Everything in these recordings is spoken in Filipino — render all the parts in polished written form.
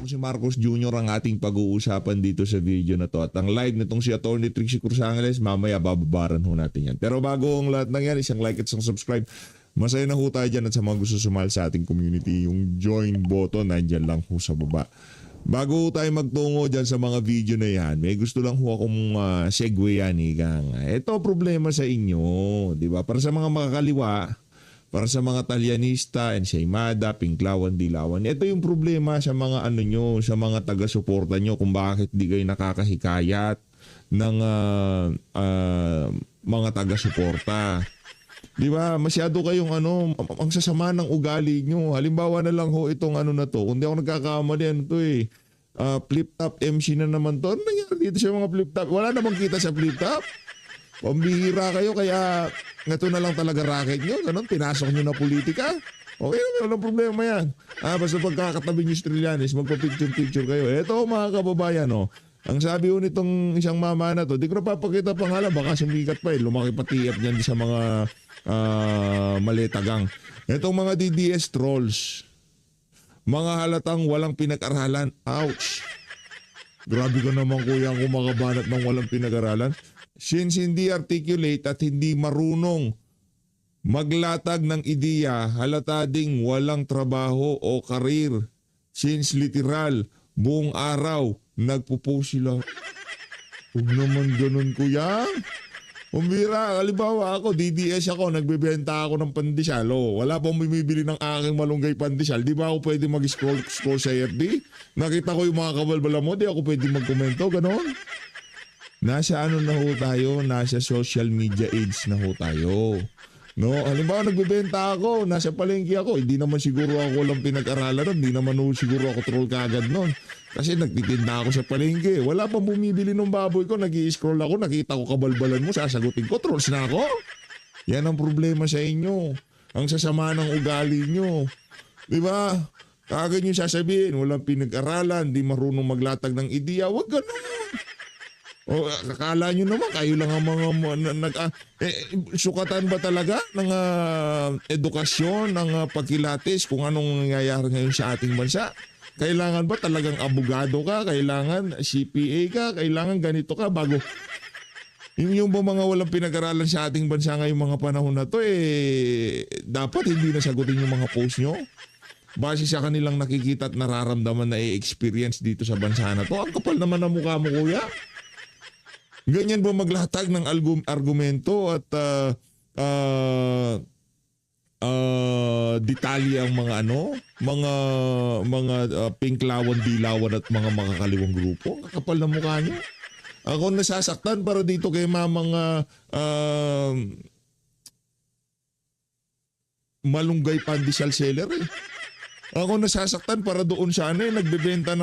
si Marcos Jr. ang ating pag-uusapan dito sa video na to. At ang live nitong si Atty. Trixie Cruz Angeles, mamaya bababaran ho natin yan. Pero bago ang lahat ng yan, isang like at isang subscribe. Masaya na ho tayo dyan at sa mga gusto sumali sa ating community, yung join button, nandyan lang ho sa baba. Bago tayo magtungo dyan sa mga video na yan, may gusto lang ho akong segue yan, Igang. Ito problema sa inyo, di ba? Para sa mga makakaliwa, para sa mga Talyanista, Ensaymada, Pinklawan, Dilawan. Ito yung problema sa mga ano nyo, sa mga taga-suporta nyo kung bakit di kayo nakakahikayat ng mga taga-suporta. Di ba? Masyado kayong ang sasama ng ugali nyo. Halimbawa na lang ho itong na to. Kung di ako nagkakamali, flip-top MC na naman to. Ano nangyari dito sa mga flip-top? Wala namang kita sa flip-top. Pambihira kayo kaya ito na lang talaga racket nyo. Ganun, pinasok nyo na politika. Okay, walang problema yan. Basta pagkakatabi nyo Trillanes, magpa-picture-picture kayo. Eto mga kababayan, ang sabi ko nitong isang mama na to, di ko na papakita pangalan, baka sumikat pa lumaki pati yan sa mga maletagang. Etong mga DDS trolls, mga halatang walang pinag-aralan. Ouch! Grabe ka naman kuya kung makabanat ng walang pinag-aralan. Since hindi articulate at hindi marunong maglatag ng ideya, halata ding walang trabaho o karir. Since literal, buong araw, nagpo-post sila. Huwag naman ganun kuya. Umbira, halimbawa ako, DDS ako, nagbebenta ako ng pandesal. Wala pang bumibili ng aking malunggay pandesal. Di ba ako pwede mag-scroll sa FB? Nakita ko yung mga kabalbala mo, di ako pwede magkomento, ganon. Nasa na ho tayo, nasa social media age na ho tayo. No, halimbawa nagbebenta ako, nasa palengke ako, hindi naman siguro ako lang pinag-aralan, hindi naman siguro ako troll kaagad noon. Kasi nagtitinda ako sa palengke, wala pang bumibili ng baboy ko, nag-i-scroll ako, nakita ko kabalbalan mo, sasagutin ko, trolls na ako. Yan ang problema sa inyo. Ang sasama ng ugali nyo. Di ba? Kaagad nyo sasabihin, walang pinag-aralan, di marunong maglatag ng ideya, wag ganun. O akala nyo naman kayo lang ang mga sukatan ba talaga ng edukasyon, ng pagkilatis kung anong nangyayari ngayon sa ating bansa? Kailangan ba talagang abogado ka? Kailangan CPA ka? Kailangan ganito ka bago? Yung ba mga walang pinag-aralan sa ating bansa ngayong mga panahon na to dapat hindi na sagutin yung mga post nyo? Base sa kanilang nakikita at nararamdaman na i-experience dito sa bansa na to. Ang kapal naman ng mukha mo kuya. Ganyan ba maglatag ng argumento at detalye ang mga mga pinklawan, dilawan at mga makakaliwang grupo? Ang kakapal na mukha niyo. Ako nasasaktan para dito kay mga malunggay pandesal seller Ako nasasaktan para doon sa nagbebenta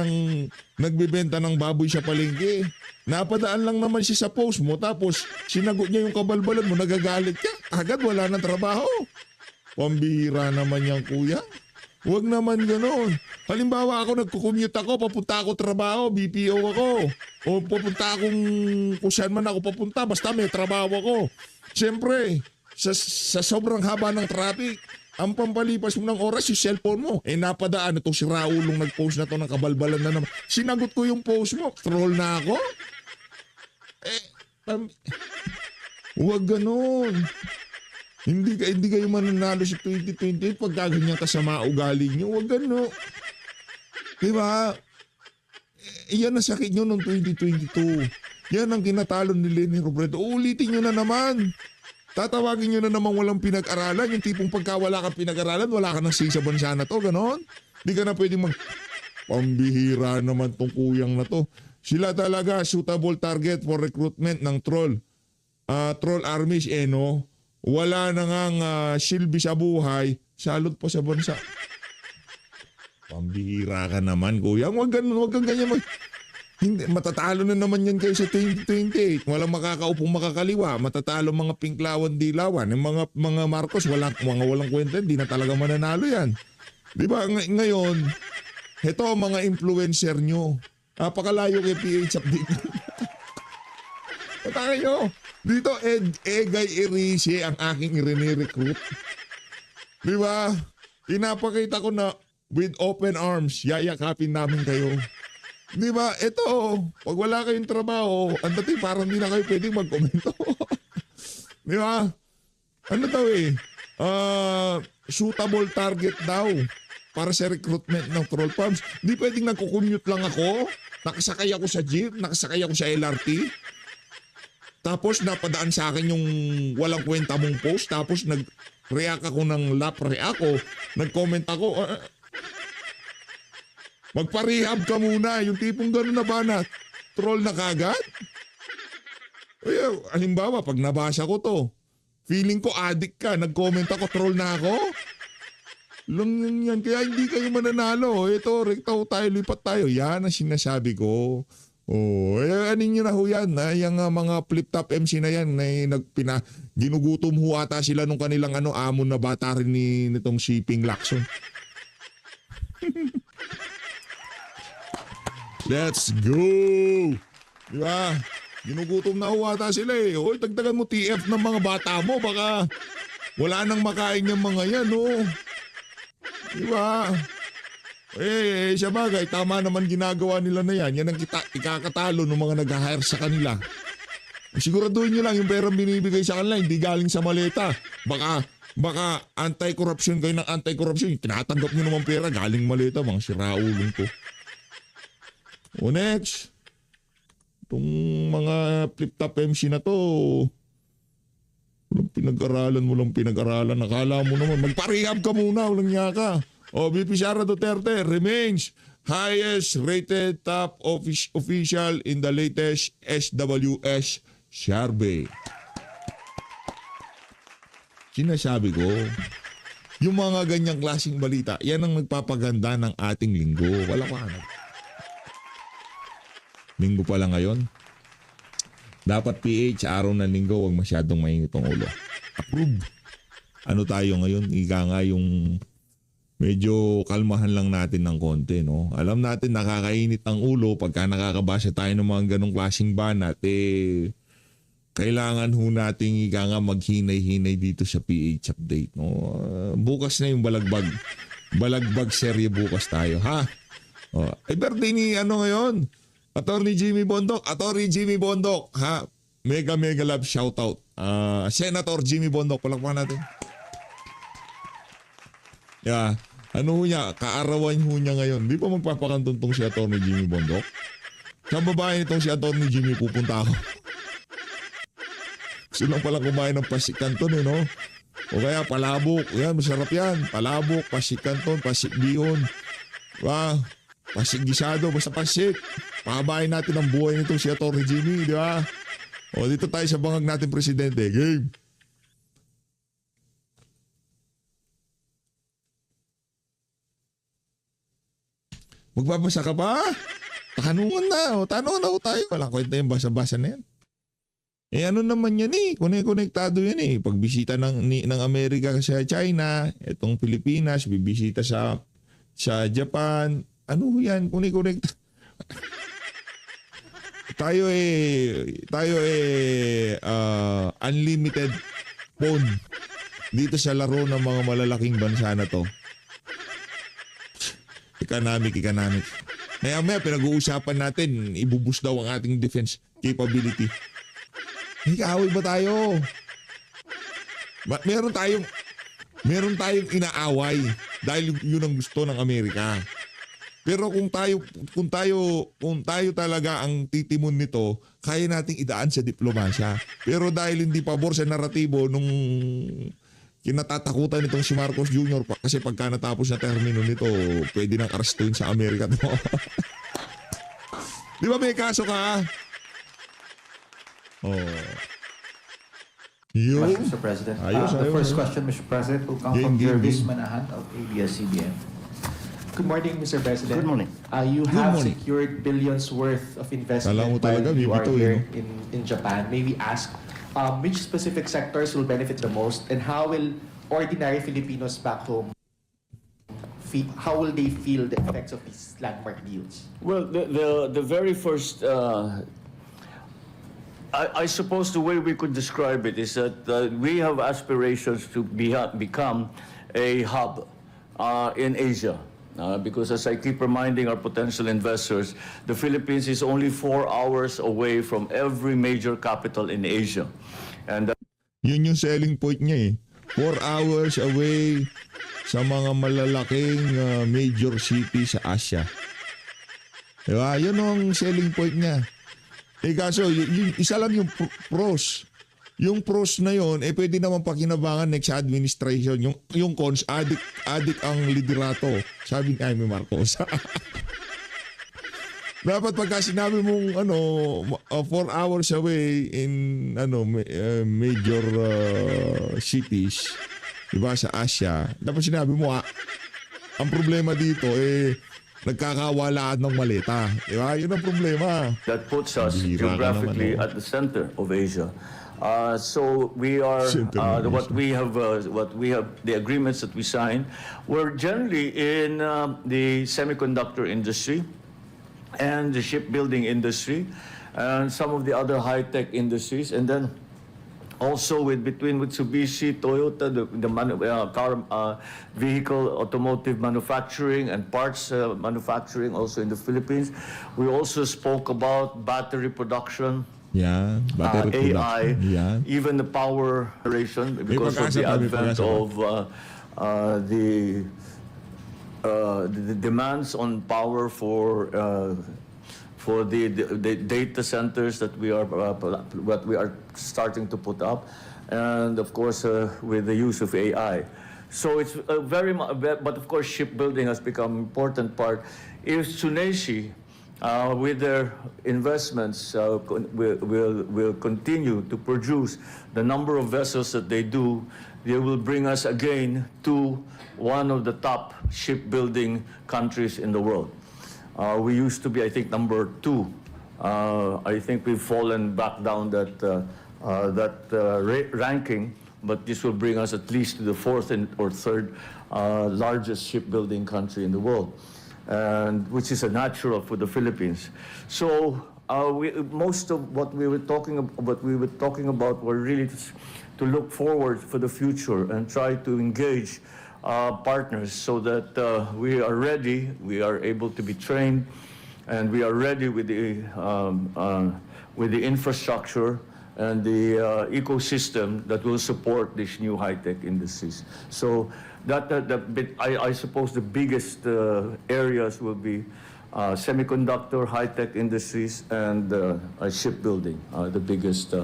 ng baboy sa palengke. Napadaan lang naman siya sa post mo tapos sinagot niya yung kabalbalan mo, nagagalit ka. Agad wala ng trabaho. Pambihira naman yan kuya. Huwag naman ganoon. Halimbawa ako nagko-commute ako, papunta ako trabaho, BPO ako. O papunta akong kung saan man ako papunta, basta may trabaho ako. Siyempre, sa sobrang haba ng traffic, ang pampalipas mo ng oras yung cellphone mo. Napadaan itong si Raulong nag-post na to ng kabalbalan na naman. Sinagot ko yung post mo. Troll na ako? Huwag ganun. Hindi kayo mananalo sa 2028 pag gaganyan kasama ugali nyo. Huwag ganun. Diba? Yan ang sakit nyo noong 2022. Yan ang kinatalo ni Leni Robredo. Ulitin nyo na naman. Tatawagin nyo na naman walang pinag-aralan. Yung tipong pagka wala kang pinag-aralan, wala ka nang say sa bansa na to, ganon. Di ka na pwedeng pambihira naman tong kuyang na to. Sila talaga suitable target for recruitment ng troll. Troll armies, no? Wala na ngang silbi sa buhay, salot pa sa bansa. Pambihira ka naman, kuya. Huwag kang ganyan Hindi, matatalo na naman yan kayo sa 2028. Walang makakaupong makakaliwa. Matatalo mga pinklawan, dilawan. Yung mga Marcos, walang kwenta. Hindi na talaga mananalo yan. Di ba? Ngayon, ito mga influencer nyo. Napakalayo kay PH Update. Patay nyo. Dito, Egay Erice ang aking i-recruit. Di ba? Pinapakita ko na with open arms, yayakapin namin kayo. Di ba? Ito, pag wala kayong trabaho, ang dating parang di na kayo pwedeng magkomento. Di ba? Ano daw suitable target daw para sa recruitment ng troll farms. Di pwedeng nagko-commute lang ako, nakasakay ako sa jeep, nakasakay ako sa LRT, tapos napadaan sa akin yung walang kwenta mong post, tapos nag-react ako ng lap-react ako, nag-comment ako, magpa-rehab ka muna, yung tipong gano'n na ba na troll na kagad? Halimbawa, pag nabasa ko to, feeling ko addict ka, nag-comment ako, troll na ako? Lang yan, kaya hindi kayo mananalo. Ito, rektaw tayo, lipat tayo. Yan ang sinasabi ko. Anin nyo na ho yan. Yung mga flip-top MC na yan, ginugutom ho ata sila nung kanilang amon na bata rin nitong si Ping Lacson. Let's go! Diba? Ginugutom na ata sila eh. Hoy, dagdagan mo TF ng mga bata mo. Baka wala nang makain yung mga yan, oh. Diba? Siya bagay, tama naman ginagawa nila na yan. Yan ang ikakatalo ng mga nag-hire sa kanila. Siguraduhin nyo lang yung perang binibigay sa kanila, hindi galing sa maleta. Baka anti-corruption kayo ng anti-corruption. Tinatanggap nyo naman pera, galing maleta, mga siraulong to. O next, itong mga flip-top MC na to, walang pinag-aralan. Nakala mo naman, magparehab ka muna, walang niya ka. O, VP Sara Duterte remains highest rated top official in the latest SWS survey. Sinasabi ko, yung mga ganyang klaseng balita, yan ang nagpapaganda ng ating linggo. Wala pa na. Linggo pa lang ngayon. Dapat PH, araw ng linggo, huwag masyadong mainit ang ulo. Approve. Ano tayo ngayon? Ika nga yung medyo kalmahan lang natin ng konti, no? Alam natin nakakainit ang ulo pagka nakakabasa tayo ng mga ganong klaseng banat, kailangan ho nating ika nga maghinay-hinay dito sa PH update, no? Bukas na yung balagbag serye bukas tayo, ha? Birthday ni ngayon? Attorney Jimmy Bondok, ha? Mega love shoutout. Senator Jimmy Bondok, palakpakan natin. Yeah. Ano ho niya, kaarawan ho niya ngayon. Di pa magpapakantuntong si Attorney Jimmy Bondok? Sa babae nitong si Attorney Jimmy pupunta ako. Gusto lang pala kumain ng pasik canton no? O kaya palabok. Yan, masarap yan. Palabok, pasik canton, pasik bihon. Pasik gisado, basta pasik. Pahabain natin ang buhay nito si Atty. Jimmy, di ba? O dito tayo sa bangag natin presidente. Game! Magbabasa ka ba? Tanungan na. Tanungan na tayo. Walang kwenta yung basa-basa na yan. Ano naman yan konektado yan Pagbisita ng Amerika sa China, itong Pilipinas, bibisita sa Japan. Ano yan? Connect. tayo unlimited phone dito sa laro ng mga malalaking bansa na to. Economic. Maya pinag-uusapan natin, ibubus daw ang ating defense capability. Kaaway ba tayo? Meron tayong inaaway dahil yun ang gusto ng Amerika. Pero kung tayo talaga ang titimon nito, kaya nating idaan sa diplomasya. Pero dahil hindi pabor sa naratibo nung kinatatakutan nitong si Marcos Jr. Kasi pagka natapos na termino nito, pwede nang arrestuin sa Amerika to. Di ba may kaso ka? Mr. President. The first question, Mr. President, will come from Jervis Manahan of ABS-CBN. Good morning, Mr. President. Good morning. You have secured billions worth of investment while you are here in Japan. May we ask, which specific sectors will benefit the most, and how will ordinary Filipinos back home how will they feel the effects of these landmark deals? Well, the very first, I suppose the way we could describe it is that we have aspirations to become a hub in Asia. because as I keep reminding our potential investors, the Philippines is only 4 hours away from every major capital in Asia. And Yun yung selling point niya eh. 4 hours away sa mga malalaking major city sa Asia. Diba? Yun ang selling point niya. Kaso, isa lang yung pros. Yung pros na yon pwede naman pakinabangan next administration. Yung cons, adik ang liderato. Sabi ni Amy Marcos. Dapat pagka sinabi mong 4 hours away in major cities, diba, sa Asia, dapat sinabi mo ang problema dito nagkakawalaan ng maleta. Diba? Yun ang problema. that puts us Bihira ka geographically naman, at the center of Asia. So we are Center of what we have the agreements that we signed were generally in the semiconductor industry and the shipbuilding industry and some of the other high-tech industries, and then also between Mitsubishi, Toyota, car vehicle automotive manufacturing and parts manufacturing also in the Philippines. We also spoke about battery production, Yan. Battery AI, production. Yan. even the power generation because of pag-asa the pa, may advent pag-asa pa. of the demands on power for the data centers that we are what we are starting to put up, and of course with the use of AI. So it's but of course shipbuilding has become an important part. If Tsuneshi with their investments will continue to produce the number of vessels that they do, they will bring us again to one of the top shipbuilding countries in the world. We used to be, I think, number 2. I think we've fallen back down that ranking, but this will bring us at least to the 4th or 3rd largest shipbuilding country in the world, and which is a natural for the Philippines. So most of what we were talking about were really to look forward for the future and try to engage partners so that we are ready, we are able to be trained, and we are ready with the infrastructure and the ecosystem that will support these new high-tech industries. So I suppose the biggest areas will be semiconductor, high-tech industries, and shipbuilding. The biggest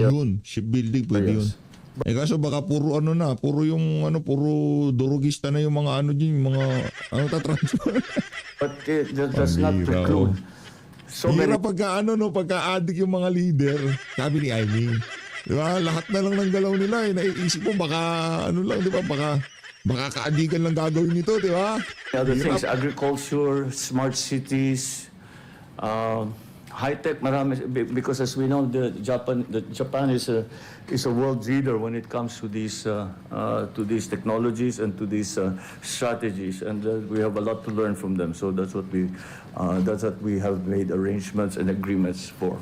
area. Yun, shipbuilding pwede yun. Kaso baka puro puro durugista na yung mga dyan, yung mga tatransfer. But that's not Pambira, preclude. So many Hira pagka-addict yung mga leader, sabi ni Amy. Di ba? Lahat na lang ng galaw nila. Naiisip mo, baka di ba? Baka kaadikan lang gagawin nito, di ba? other Hirap. things, agriculture, smart cities, high-tech, marami, because as we know, Japan is a world leader when it comes to these technologies and to these strategies, and we have a lot to learn from them. So that's what we have made arrangements and agreements for.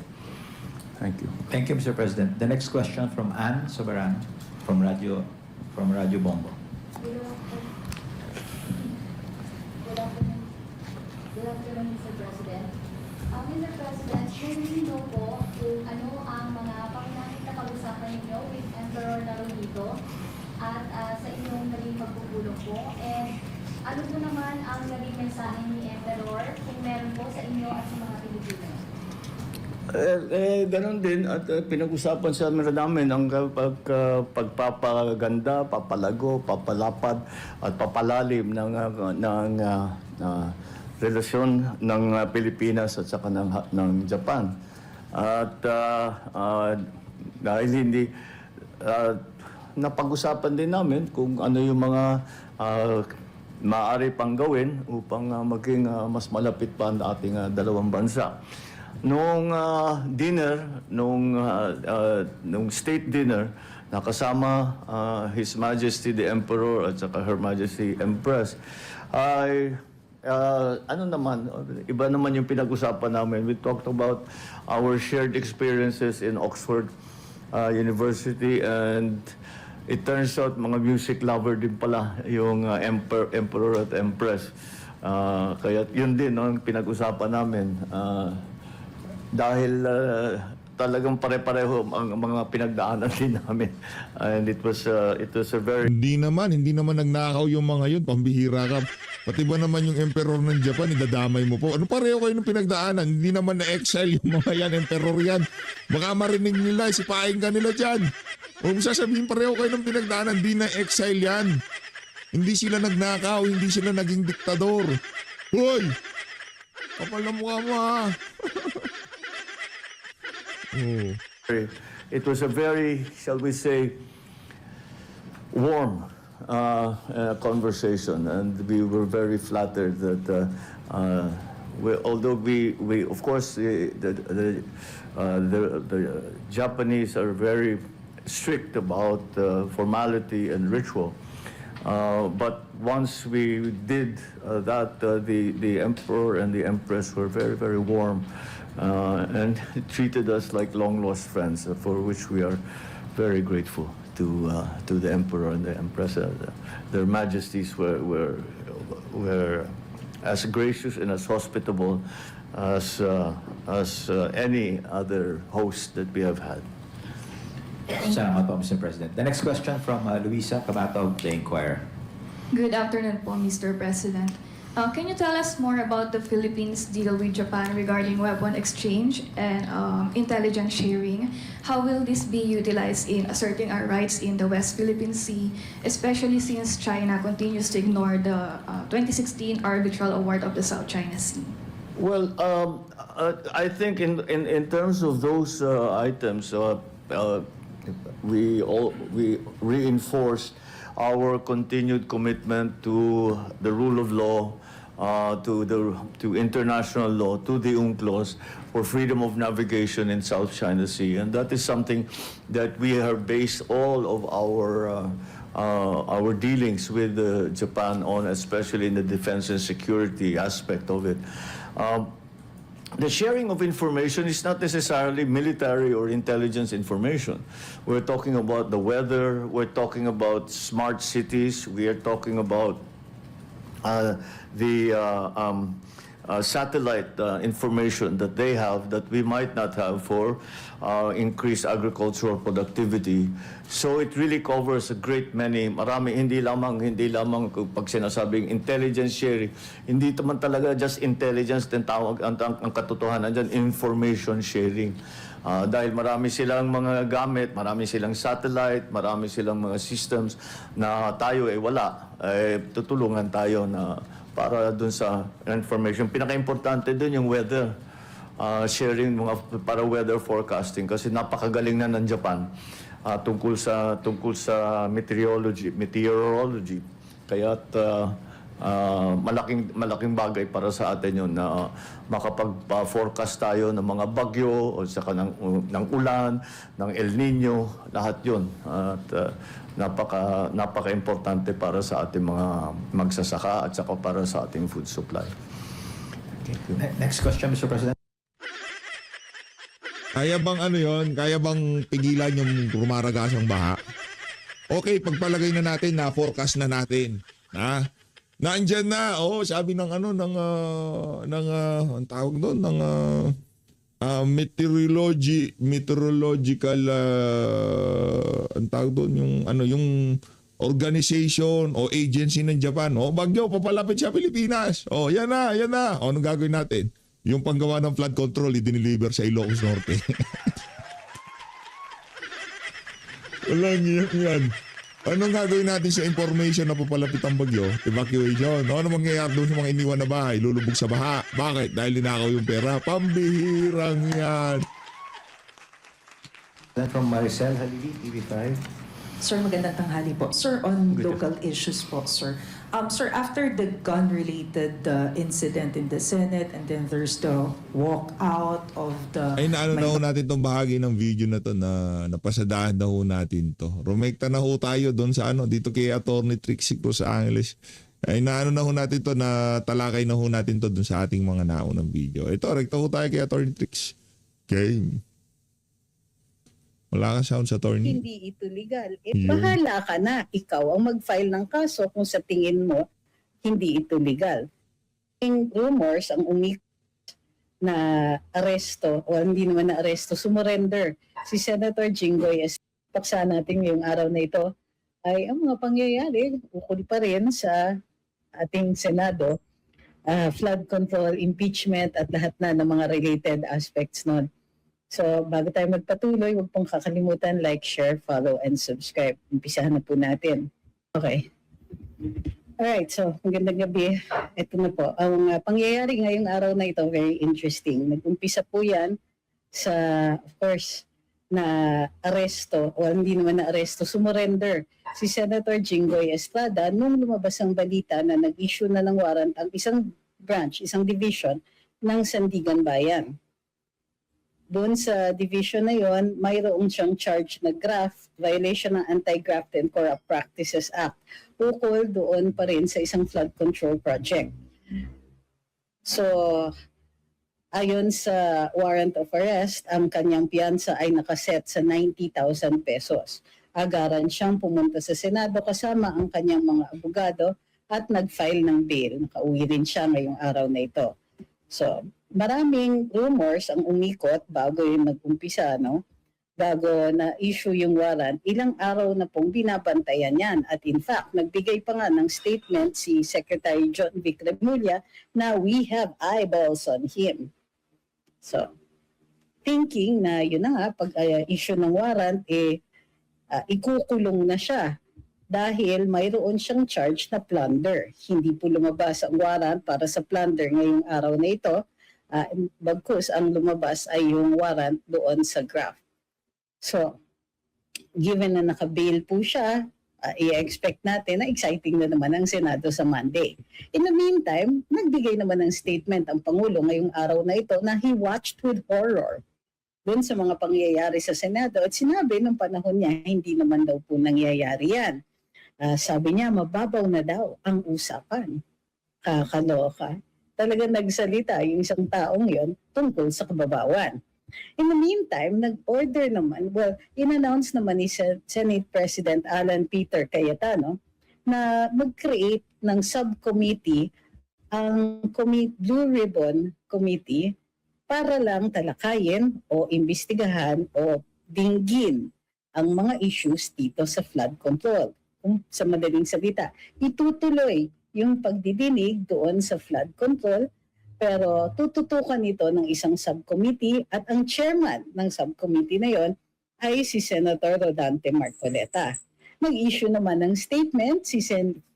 Thank you. Thank you, Mr. President. The next question from Ann Soberano from Radio Bombo. Good afternoon, Mr. President. Mr. President, may know po kung ano ang mga pakinakita pag-usapan ninyo with Emperor Naruhito at sa inyong naging pagpupulong po. And ano po naman ang naging mensahe ni Emperor kung meron po sa inyo at sa mga Pilipino? Ganon din at pinag-usapan sa namin ang pagpapaganda, papalago, papalapad at papalalim ng relasyon ng Pilipinas at saka ng Japan. At dahil hindi napag-usapan din namin kung ano yung mga maaari pang gawin upang maging mas malapit pa ang ating dalawang bansa. Nung state dinner, nakasama His Majesty the Emperor at saka Her Majesty Empress, ay iba naman yung pinag-usapan namin. We talked about our shared experiences in Oxford University and it turns out mga music lover din pala yung emperor at empress. Kaya yun din no, ang pinag-usapan namin. Dahil talagang pare-pareho ang mga pinagdaanan din namin. And it was a very Hindi naman nagnakaw yung mga yun, pambihira ka. Pati ba naman yung emperor ng Japan, idadamay mo po. Ano pareho kayo ng pinagdaanan? Hindi naman na-exile yung mga yan, emperor yan. Baka marinig nila, sipain ka nila dyan. Kung sasabihin pareho kayo ng pinagdaanan, hindi na-exile yan. Hindi sila nagnakaw, hindi sila naging diktador. Hoy! Kapal na mukha mo ha. Oh. It was a very, shall we say, warm conversation, and we were very flattered that although we of course the Japanese are very strict about formality and ritual, but once we did that, the emperor and the empress were very, very warm. And treated us like long lost friends, for which we are very grateful to the emperor and the empress. Their majesties were as gracious and as hospitable as any other host that we have had. Salamat po, Mr. President. The next question from Luisa Cabato of The Inquirer. Good afternoon po, Mr. President. Can you tell us more about the Philippines' deal with Japan regarding weapon exchange and intelligence sharing? How will this be utilized in asserting our rights in the West Philippine Sea, especially since China continues to ignore the 2016 arbitral award of the South China Sea? Well, I think in terms of those items, we reinforced our continued commitment to the rule of law, to international law, to the UNCLOS for freedom of navigation in South China Sea, and that is something that we have based all of our dealings with Japan on, especially in the defense and security aspect of it. The sharing of information is not necessarily military or intelligence information. We're talking about the weather, we're talking about smart cities, we are talking about the satellite information that they have that we might not have for increased agricultural productivity. So it really covers a great many, marami, hindi lamang pag sinasabing intelligence sharing, hindi naman talaga just intelligence din tawag ang katotohanan dyan, information sharing. Dahil marami silang mga gamit, marami silang satellite, marami silang mga systems na tayo wala. Tutulungan tayo na para dun sa information. Pinaka-importante dun yung weather. Sharing para weather forecasting kasi napakagaling na ng Japan tungkol sa meteorology. Kaya't malaking bagay para sa atin yun na makapag-forecast tayo ng mga bagyo o saka ng ulan, ng El Nino, lahat yun. At napaka-importante para sa ating mga magsasaka at saka para sa ating food supply. Next question, Mr. President. Kaya bang kaya bang pigilan yung rumaragasang baha? Okay, pagpalagay na natin na forecast na natin. Naandyan na, sabi ng ang tawag doon, ng meteorological, ang tawag doon, yung organization o agency ng Japan. Bagyo, papalapit sa Pilipinas. Yan na. Anong gagawin natin? Yung panggawa ng flood control, i-deliver sa Ilocos Norte. Walang yan. Anong gagawin natin sa information na papalapit ang bagyo? Evacuation. Ano mangyayari doon sa mga iniwan na bahay? Lulubog sa baha. Bakit? Dahil linakaw yung pera. Pambihirang yan. Then from Maricel Halili, TV5. Sir, magandang tanghali po. Sir, on local issues po, sir. Sir, after the gun-related incident in the Senate and then there's the walkout of the... Ay, naano na ho natin tong bahagi ng video na to na napasadahan na ho natin to. Rumekta na ho tayo doon sa dito kay Attorney Trixie ko sa Angeles. Ay, naano na ho natin to na talakay na ho natin to doon sa ating mga naunang video. Ito, rekta ho tayo kay Attorney Trix. Okay. Wala kang sounds, attorney. Hindi ito legal. Yun. Bahala ka na. Ikaw ang mag-file ng kaso kung sa tingin mo hindi ito legal. Yung rumors ang na aresto, o hindi naman na aresto, sumurrender si Senator Jinggoy. Paksa natin yung araw na ito ay ang mga pangyayari ukol pa rin sa ating Senado, flood control, impeachment at lahat na ng mga related aspects nun. So bago tayo magpatuloy, huwag pong kakalimutan like, share, follow, and subscribe. Umpisahan na po natin. Okay. Alright, so magandang gabi. Ito na po. Ang pangyayari ngayong araw na ito, very interesting. Nag-umpisa po yan sa, of course, na aresto, o hindi naman na aresto, sumurrender si Senator Jinggoy Estrada nung lumabas ang balita na nag-issue na ng warrant ang isang branch, isang division ng Sandigan Bayan. Doon sa division na yon, mayroong siyang charge na graft, violation ng Anti-Graft and Corrupt Practices Act, ukol doon pa rin sa isang flood control project. So, ayon sa warrant of arrest, ang kanyang piyansa ay nakaset sa 90,000 pesos. Agaran siyang pumunta sa Senado kasama ang kanyang mga abogado at nag-file ng bail. Nakauwi rin siya ngayong araw na ito. So, maraming rumors ang umikot bago yung nag-umpisa, no? Bago na-issue yung warrant, ilang araw na pong binabantayan yan. At in fact, nagbigay pa nga ng statement si Secretary John Vic Remulla na we have eyeballs on him. So, thinking na yun na nga, pag-issue ng warrant, ikukulong na siya dahil mayroon siyang charge na plunder. Hindi po lumabas ang warrant para sa plunder ngayong araw na ito. Bagkus ang lumabas ay yung warrant doon sa graft. So, given na naka-bail po siya, i-expect natin na exciting na naman ang Senado sa Monday. In the meantime, nagbigay naman ng statement ang Pangulo ngayong araw na ito na he watched with horror doon sa mga pangyayari sa Senado at sinabi nung panahon niya, hindi naman daw po nangyayari yan. Sabi niya, mababaw na daw ang usapan. Kakaloka. Talagang nagsalita yung isang taong yon tungkol sa kababawan. In the meantime, nag-order naman, in-announce naman ni Senate President Alan Peter Cayetano na mag-create ng subcommittee ang Blue Ribbon Committee para lang talakayin o imbestigahan o dinggin ang mga issues dito sa flood control. Sa madaling salita, itutuloy yung pagdidinig doon sa flood control, pero tututukan ito ng isang subcommittee at ang chairman ng subcommittee na yon ay si Senator Rodante Marcoleta. Nag-issue naman ng statement si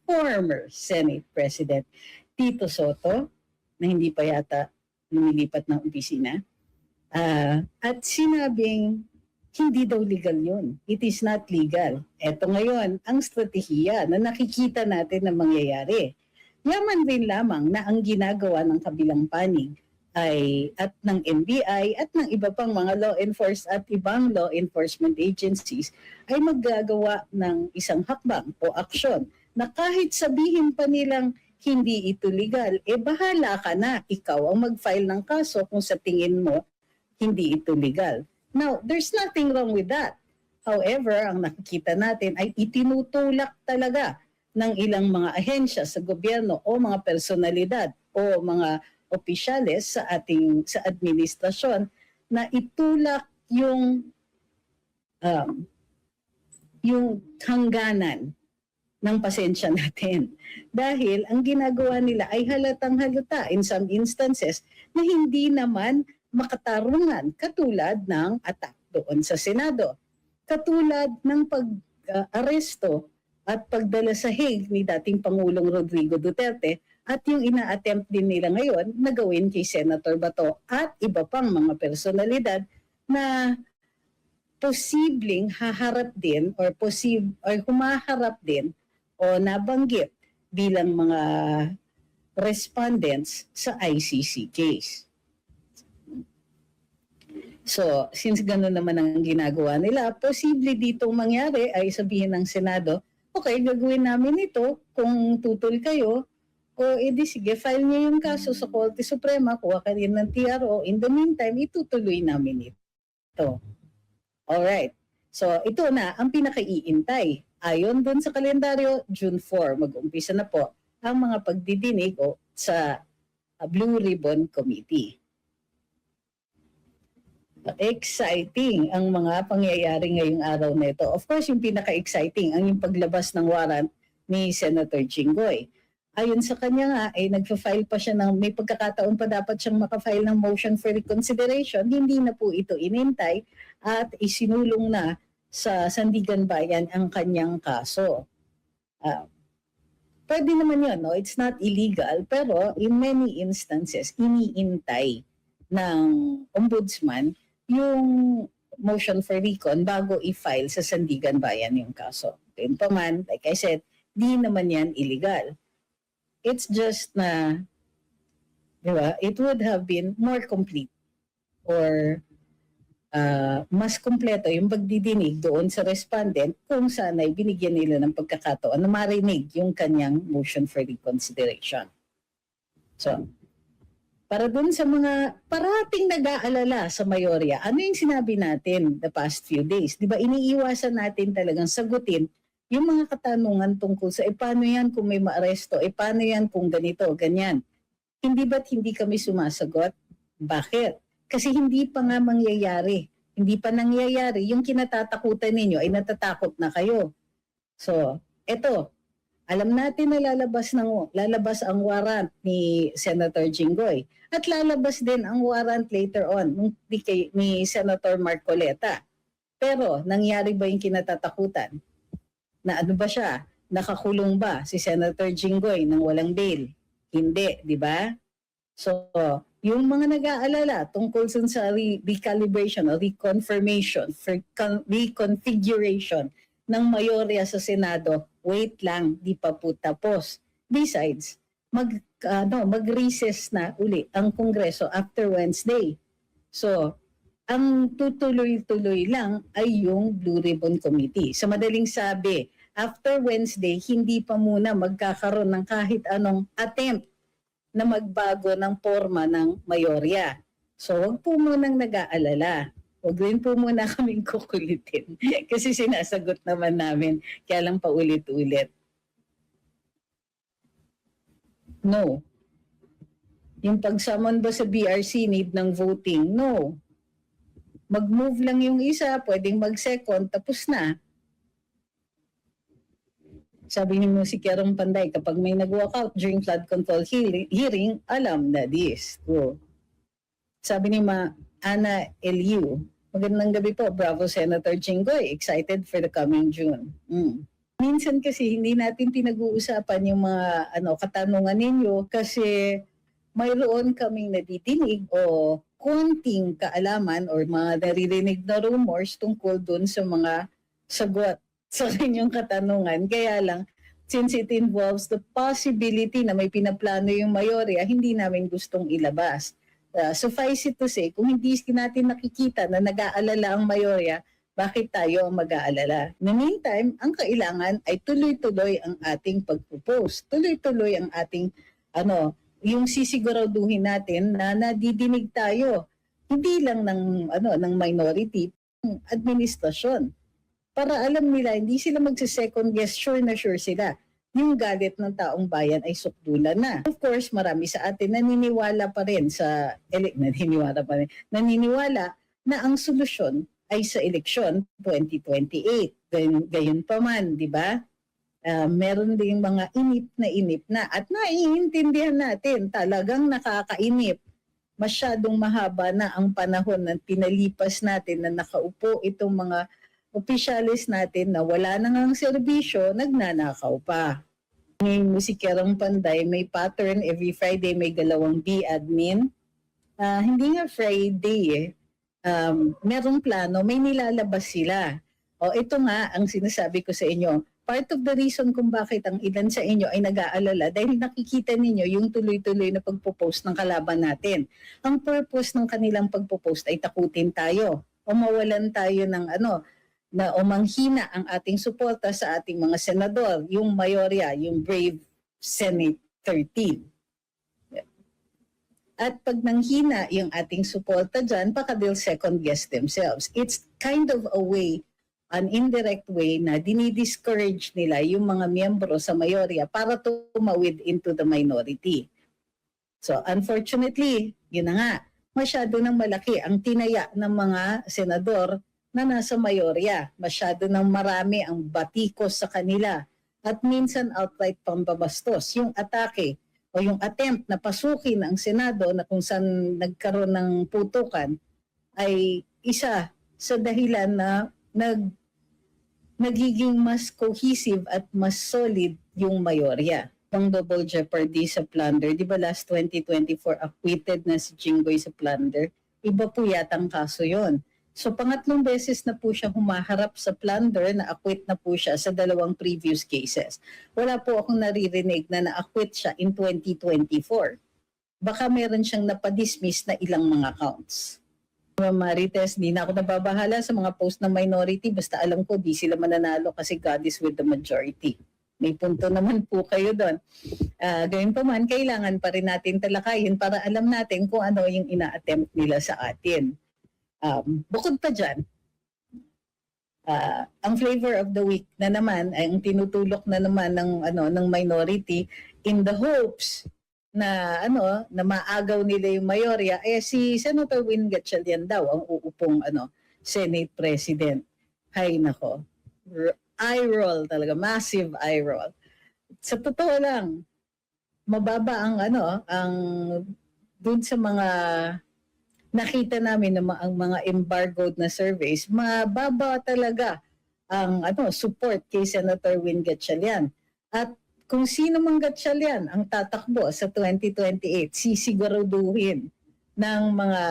former Senate President Tito Soto, na hindi pa yata lumilipat ng opisina, at sinabing hindi daw legal yun. It is not legal. Eto ngayon, ang strategiya na nakikita natin na mangyayari. Yaman din lamang na ang ginagawa ng kabilang panig at ng NBI at ng iba pang mga ibang law enforcement agencies ay maggagawa ng isang hakbang o aksyon na kahit sabihin pa nilang hindi ito legal, bahala ka na. Ikaw ang mag-file ng kaso kung sa tingin mo hindi ito legal. Now, there's nothing wrong with that. However, ang nakikita natin ay itinutulak talaga ng ilang mga ahensya sa gobyerno o mga personalidad o mga opisyales sa administrasyon na itulak yung hangganan ng pasensya natin. Dahil ang ginagawa nila ay halatang halata in some instances na hindi naman makatarungan katulad ng attack doon sa Senado. Katulad ng pag-aresto at pagdala sa Hague ni dating Pangulong Rodrigo Duterte at yung ina-attempt din nila ngayon na gawin kay Senator Bato at iba pang mga personalidad na posibleng haharap din or humaharap din o nabanggit bilang mga respondents sa ICC case. So, since gano'n naman ang ginagawa nila, posible ditong mangyari ay sabihin ng Senado, okay, gagawin namin ito kung tutol kayo, o edi sige, file niyo yung kaso sa Korte Suprema, kuha ka rin ng TRO, in the meantime, itutuloy namin ito. Alright. So ito na ang pinakaiintay. Ayon doon sa kalendaryo, June 4, mag-umpisa na po ang mga pagdidinig sa Blue Ribbon Committee. Exciting ang mga pangyayari ngayong araw na ito. Of course, yung pinaka-exciting ang yung paglabas ng warrant ni Senator Jinggoy. Ayon sa kanya nga, ay nagpa-file pa siya may pagkakataon pa dapat siyang makafile ng motion for reconsideration. Hindi na po ito inintay at isinulong na sa Sandigan Bayan ang kanyang kaso. Pwede naman yun, no? It's not illegal, pero in many instances, iniintay ng ombudsman yung motion for recon bago i-file sa Sandigan Bayan yung kaso. Yun pa man, like I said, di naman yan illegal. It's just na, di ba, it would have been more complete or mas kumpleto yung pagdidinig doon sa respondent kung sana'y binigyan nila ng pagkakataon na marinig yung kanyang motion for reconsideration. So, para dun sa mga parating nag-aalala sa mayorya, ano yung sinabi natin the past few days? Di ba iniiwasan natin talagang sagutin yung mga katanungan tungkol sa paano yan kung may maaresto, paano yan kung ganito, ganyan. Hindi ba't hindi kami sumasagot? Bakit? Kasi hindi pa nga mangyayari. Hindi pa nangyayari. Yung kinatatakutan ninyo ay natatakot na kayo. So, eto, alam natin na lalabas ang warrant ni Senator Jinggoy at lalabas din ang warrant later on ni Senator Marcoleta. Pero nangyari ba yung kinatatakutan? Na ano ba siya? Nakakulong ba si Senator Jinggoy nang walang bail? Hindi, di ba? So, yung mga nag-aalala tungkol sa recalibration o reconfirmation, reconfiguration ng mayorya sa Senado, wait lang, di pa po tapos. Besides, mag-recess na uli ang Kongreso after Wednesday. So, ang tutuloy-tuloy lang ay yung Blue Ribbon Committee. Sa madaling sabi, after Wednesday, hindi pa muna magkakaroon ng kahit anong attempt na magbago ng forma ng mayorya. So, wag po munang nag-aalala. Wag rin po muna kaming kukulitin. Kasi sinasagot naman namin, kaya lang paulit-ulit. No. Yung pag-summon ba sa BRC need ng voting? No. Mag-move lang yung isa, pwedeng mag-second, tapos na. Sabi ni si Kerong Panday, kapag may nag-walkout during flood control hearing, alam na this. So, sabi ni Ana Eliu, magandang gabi po, bravo Senator Jinggoy, excited for the coming June. Minsan kasi hindi natin pinag-uusapan yung mga katanungan ninyo kasi mayroon kaming nadidinig o konting kaalaman or mga naririnig na rumors tungkol dun sa mga sagot sa kanyang katanungan. Kaya lang, since it involves the possibility na may pinaplano yung mayorya, hindi namin gustong ilabas. Suffice it to say, kung hindi natin nakikita na nag-aalala ang mayorya, bakit tayo ang mag-aalala? In the meantime, ang kailangan ay tuloy-tuloy ang ating pag-propose. Tuloy-tuloy ang ating, yung sisiguraduhin natin na nadidinig tayo. Hindi lang ng minority, ng administrasyon. Para alam nila, hindi sila magse-second guess, sure na sure sila. Yung galit ng taong bayan ay sukdulan na. Of course, marami sa atin naniniwala na ang solusyon ay sa eleksyon 2028. Gayon pa man, di ba? Meron ding mga inip na at naiintindihan natin, talagang nakakainip. Masyadong mahaba na ang panahon na pinalipas natin na nakaupo itong mga opisyalis natin na wala na ngang serbisyo, nagnanakaw pa. Ngayon, si Kerong Panday, may pattern, every Friday may 2 B-admin. Hindi nga Friday merong plano, may nilalabas sila. Ito nga ang sinasabi ko sa inyo. Part of the reason kung bakit ang ilan sa inyo ay nag-aalala dahil nakikita ninyo yung tuloy-tuloy na pagpo-post ng kalaban natin. Ang purpose ng kanilang pagpo-post ay takutin tayo o mawalan tayo ng o manghina ang ating suporta sa ating mga senador, yung mayorya, yung brave Senate 13. At pag nanghina yung ating suporta dyan, baka they'll second guess themselves. It's kind of a way an indirect way na dinidiscourage nila yung mga miyembro sa mayorya para tumawid into the minority. So unfortunately, yun na nga, masyado nang malaki ang tinaya ng mga senador na nasa mayorya. Masyado nang marami ang batikos sa kanila at minsan outright pambabastos. Yung atake o yung attempt na pasukin ang Senado na kung saan nagkaroon ng putukan ay isa sa dahilan na nagiging mas cohesive at mas solid yung mayorya. Ang double jeopardy sa plunder, di ba last 2024 acquitted na si Jinggoy sa plunder, iba po yatang kaso yon. So pangatlong beses na po siya humaharap sa plunder, na-acquit na po siya sa 2 previous cases. Wala po akong naririnig na na-acquit siya in 2024. Baka meron siyang napadismiss na ilang mga counts. Marites, di na ako nababahala sa mga post ng minority, basta alam ko di sila mananalo kasi God is with the majority. May punto naman po kayo doon. Gayun pa man, kailangan pa rin natin talakayin para alam natin kung ano yung ina-attempt nila sa atin. Bukod pa dyan, ang flavor of the week na naman ay ang tinutulok na naman ng minority in the hopes na na maagaw nila yung mayorya, si Senator Win Gatchalian daw ang uupong Senate President. Hay nako. Eye roll talaga, massive eye roll. Sa totoo lang, mababa ang dun sa mga nakita namin na ang mga embargoed na surveys, mababa talaga ang support kay Senator Win Gatchalian. At kung sino mang Gatchalian ang tatakbo sa 2028, sisiguraduhin ng mga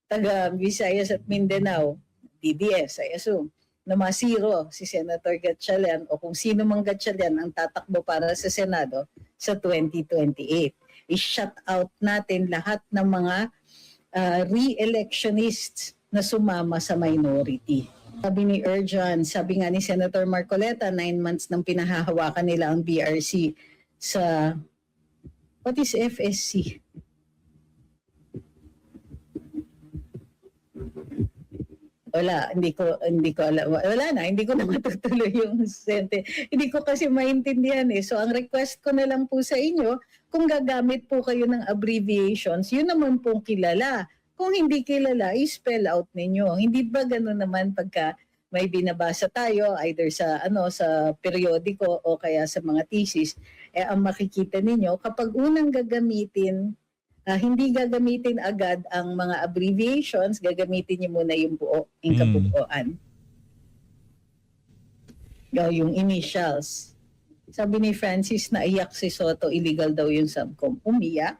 taga Visayas at Mindanao, DDS, I assume, na masiro si Senator Gatchalian o kung sino mang Gatchalian ang tatakbo para sa Senado sa 2028. I-shut out natin lahat ng mga re-electionists na sumama sa minority. Sabi ni Erjan, sabi nga ni Senator Marcoleta, 9 months nang pinahahawakan nila ang BRC sa, what is FSC? Wala, hindi ko alam. Wala na, hindi ko na matutuloy yung sente. Hindi ko kasi maintindihan eh. So ang request ko na lang po sa inyo, kung gagamit po kayo ng abbreviations, yun naman pong kilala. Kung hindi kilala, i-spell out ninyo. Hindi ba gano'n naman pagka may binabasa tayo either sa sa periodiko o kaya sa mga thesis, ang makikita ninyo kapag unang gagamitin, hindi gagamitin agad ang mga abbreviations, gagamitin niyo muna yung buo, yung kabuuan. Yung initials. Sabi ni Francis na iyak si Soto, illegal daw yung subcom. Umiyak?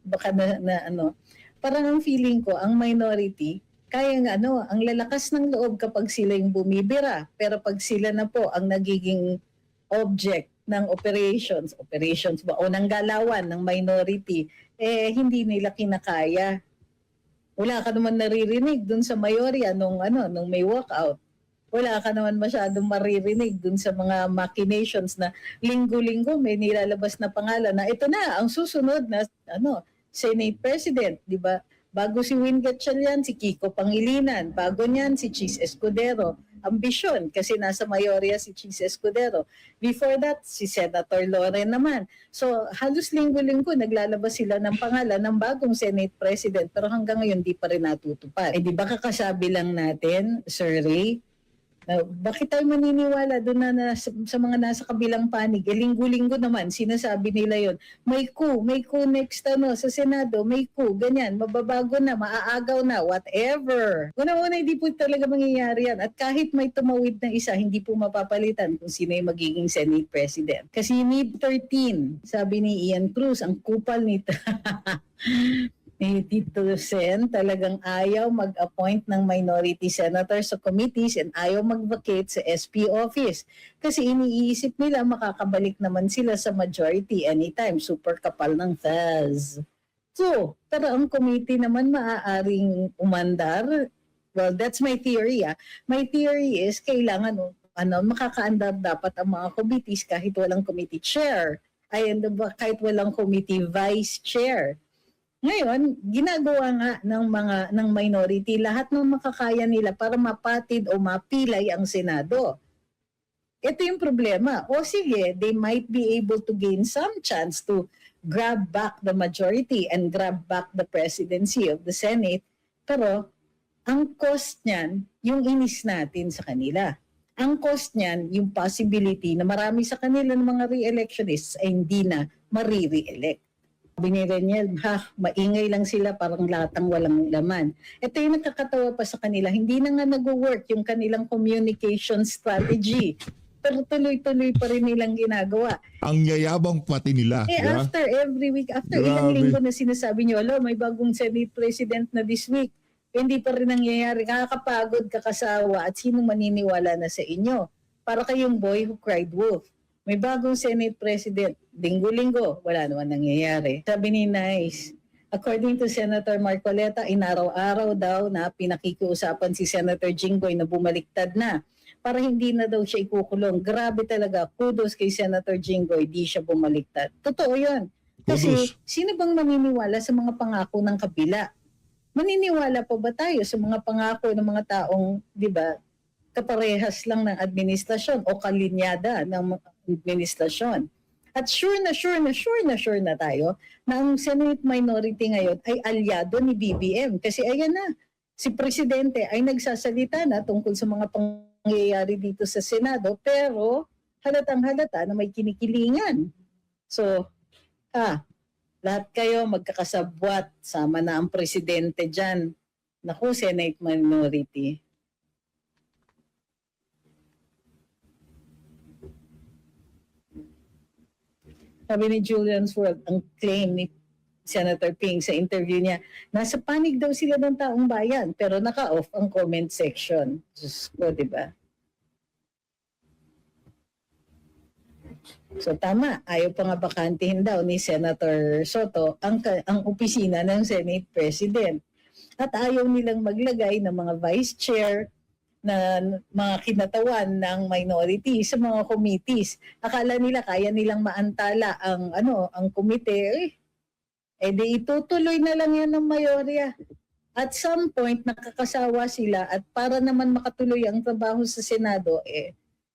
Baka parang ang feeling ko, ang minority, kaya nga ang lalakas ng loob kapag sila yung bumibira. Pero pag sila na po ang nagiging object ng operations ba, o ng galawan ng minority, hindi nila kinakaya. Wala ka naman naririnig dun sa mayorya nung may walkout. Wala ka naman masyadong maririnig dun sa mga machinations na linggo-linggo may nilalabas na pangalan na ito na ang susunod na Senate President, di ba? Bago si Win Gatchalian, si Kiko Pangilinan. Bago niyan, si Cheese Escudero. Ambisyon, kasi nasa mayorya si Cheese Escudero. Before that, si Senator Loren naman. So, halos linggo-linggo, naglalabas sila ng pangalan ng bagong Senate President. Pero hanggang ngayon, di pa rin natutupad. Di ba kakasabi lang natin, Sir Ray, bakit tayo maniniwala doon na sa mga nasa kabilang panig? Linggo-linggo naman, sinasabi nila yon. May coup next sa Senado, may coup, ganyan, mababago na, maaagaw na, whatever. Una-una, hindi po talaga mangyayari yan. At kahit may tumawid na isa, hindi po mapapalitan kung sino yung magiging Senate President. Kasi you need 13, sabi ni Ian Cruz, ang kupal nito. Ni Tito Sen, talagang ayaw mag-appoint ng minority senators sa committees and ayaw mag-vacate sa SP office. Kasi iniisip nila makakabalik naman sila sa majority anytime. Super kapal ng fuzz. So, pero ang committee naman maaaring umandar. Well, that's my theory. My theory is kailangan makakaandar dapat ang mga committees kahit walang committee chair. Kahit walang committee vice chair. Ngayon, ginagawa nga ng minority lahat ng makakaya nila para mapatid o mapilay ang Senado. Ito yung problema. O sige, they might be able to gain some chance to grab back the majority and grab back the presidency of the Senate. Pero ang cost niyan, yung inis natin sa kanila. Ang cost niyan, yung possibility na marami sa kanila ng mga re-electionists ay hindi na marire-elect. Sabi ni Reniel, maingay lang sila, parang latang walang laman. Ito yung nakakatawa pa sa kanila, hindi na nga nag-work yung kanilang communication strategy. Pero tuloy-tuloy pa rin nilang ginagawa. Ang yayabang pati nila. Eh, di ba? after every week, after ilang Grabe. linggo na sinasabi niyo, may bagong Senate President na this week. Hindi pa rin nangyayari. Kakapagod, kakasawa, at sinong maniniwala na sa inyo? Para kayong boy who cried wolf. May bagong Senate President, linggo-linggo, wala naman nangyayari. Sabi ni Nice, according to Senator Marcoleta, inaraw-araw daw na pinakikiusapan si Senator Jinggoy na bumaliktad na para hindi na daw siya ikukulong. Grabe talaga, kudos kay Senator Jinggoy, di siya bumaliktad. Totoo yun. Kasi Kudos. sino bang maniniwala sa mga pangako ng kabila? Maniniwala pa ba tayo sa mga pangako ng mga taong, di ba, kaparehas lang ng administrasyon o kalinyada ng administrasyon? At sure na tayo na ang Senate minority ngayon ay alyado ni BBM. Kasi ayan na, si Presidente ay nagsasalita na tungkol sa mga pangyayari dito sa Senado, pero halatang-halata na may kinikilingan. So, lahat kayo magkakasabwat, sama na ang Presidente dyan. Naku, Senate minority. Sabi ni Julian's World, ang claim ni Senator Ping sa interview niya, nasa panig daw sila ng taong bayan, pero naka-off ang comment section. Diyos ko, di ba? So tama, ayaw pa nga bakantihin daw ni Senator Soto ang opisina ng Senate President. At ayaw nilang maglagay ng mga vice chair na mga kinatawan ng minority sa mga committees. Akala nila kaya nilang maantala ang komite. Di itutuloy na lang yan ng mayorya. At some point nakakasawa sila at para naman makatuloy ang trabaho sa Senado,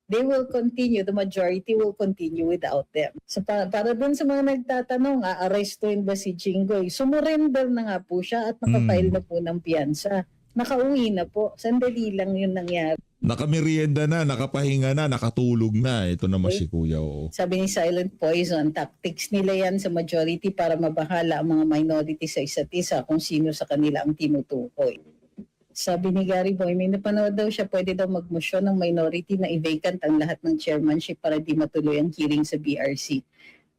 they will continue, the majority will continue without them. So para dun sa mga nagtatanong, aarestuin ba si Jinggoy? Sumurrender na nga po siya at nakafile na po ng piyansa. Nakauwi na po. Sandali lang yun nangyari. Nakamerienda na, nakapahinga na, nakatulog na. Ito naman si Kuya. Oo. Sabi ni Silent Poison, tactics nila yan sa majority para mabahala ang mga minority sa isa't isa kung sino sa kanila ang tinutukoy. Sabi ni Gary Boy, may napanood daw siya, pwede daw magmosyon ng minority na i-vacant ang lahat ng chairmanship para di matuloy ang hearing sa BRC.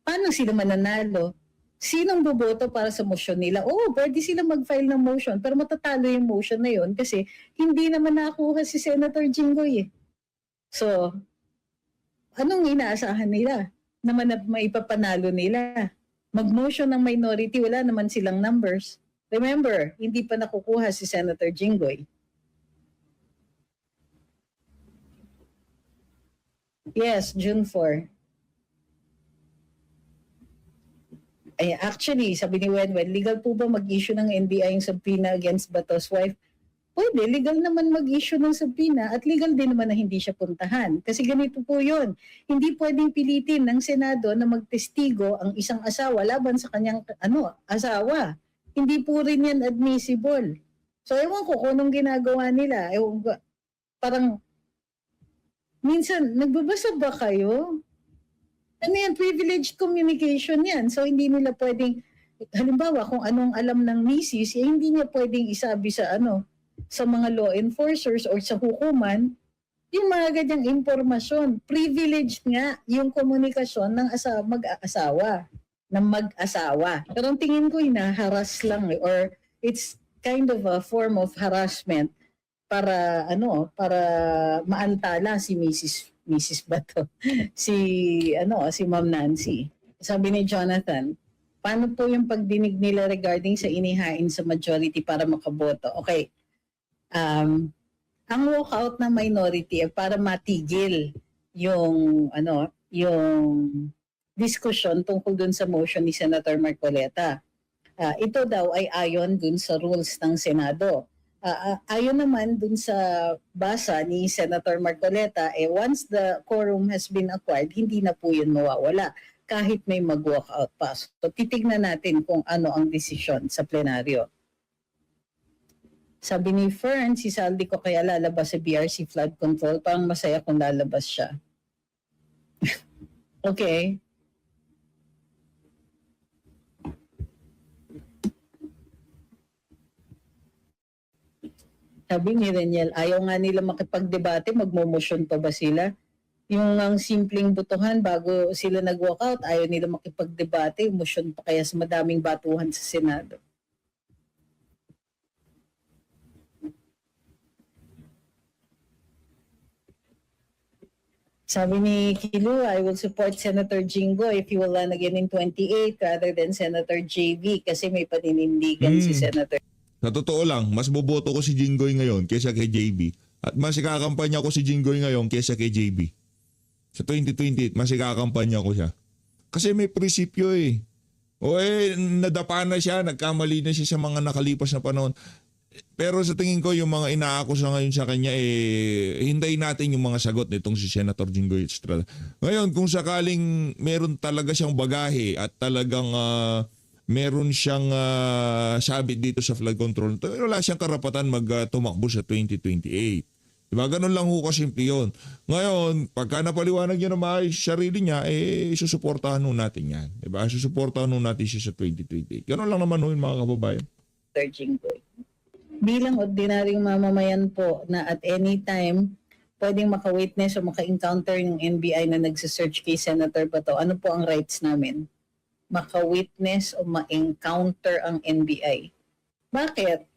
Paano sila mananalo? Sinong boboto para sa motion nila? Pwede sila mag-file ng motion, pero matatalo yung motion na yun kasi hindi naman nakuha si Senator Jinggoy. So, anong inaasahan nila? Naman na maipapanalo nila? Mag-motion ng minority, wala naman silang numbers. Remember, hindi pa nakukuha si Senator Jinggoy. Yes, June 4. Actually, sabi ni Wenwen, legal po ba mag-issue ng NBI yung subpoena against Bato's wife? Pwede, legal naman mag-issue ng subpoena at legal din naman na hindi siya puntahan. Kasi ganito po yun, hindi pwedeng pilitin ng Senado na magtestigo ang isang asawa laban sa kanyang asawa. Hindi po rin yan admissible. So ewan ko kung anong ginagawa nila. Parang, minsan, nagbabasa ba kayo? Ano yan? Privileged communication yan. So hindi nila pwedeng, halimbawa kung anong alam ng misis, hindi niya pwedeng isabi sa sa mga law enforcers or sa hukuman, yung mga ganyang impormasyon. Privileged nga yung komunikasyon ng mag-asawa. Pero ang tingin ko harass lang or it's kind of a form of harassment para para maantala si Mrs. Bato, si Ma'am Nancy. Sabi ni Jonathan, paano po yung pagdinig nila regarding sa inihain sa majority para makaboto? Okay. Ang walkout ng minority ay para matigil yung yung diskusyon tungkol dun sa motion ni Senator Marcoleta. Ito daw ay ayon dun sa rules ng Senado. Ayon naman dun sa basa ni Senator Marcoleta, once the quorum has been acquired, hindi na po yun mawawala kahit may mag-walk out pa. So titignan natin kung ano ang desisyon sa plenaryo. Sabi ni Fern, si Saldi ko kaya lalabas sa BRC flood control, parang masaya kung lalabas siya. Okay. Sabi ni Reniel, ayaw nga nila makipagdebate, magmomosyon pa ba sila? Yung ang simpleng botohan bago sila nag-walk out, ayaw nila makipagdebate, motion pa kaya sa madaming batuhan sa Senado. Sabi ni Kilu, I will support Senator Jingo if he will run again in 28 rather than Senator JV kasi may paninindigan si Senator. Sa totoo lang, mas boboto ko si Jinggoy ngayon kaysa kay JB. At mas ikakampanya ko si Jinggoy ngayon kaysa kay JB. Sa 2028, mas ikakampanya ko siya. Kasi may prinsipyo eh. Nadapa na siya, nagkamali na siya sa mga nakalipas na panahon. Pero sa tingin ko, yung mga inaakusa ngayon sa kanya, hintayin natin yung mga sagot nitong si Senator Jinggoy Estrada. Ngayon, kung sakaling meron talaga siyang bagahe at talagang meron siyang sabit dito sa flood control, wala siyang karapatan tumakbo sa 2028. Diba? Ganun lang ho kasimple yun. Ngayon, pagka napaliwanag niya na maayos sarili niya, susuportahan ho natin yan. Diba? Susuportahan ho natin siya sa 2028. Ganun lang naman ho yung mga kababayan. Senator Jinggoy. Bilang ordinaryong mamamayan po na at any time pwedeng maka-witness o maka-encounter ng NBI na nagsisearch kay Senator Bato, ano po ang rights namin? Maka-witness o ma-encounter ang NBI. Bakit?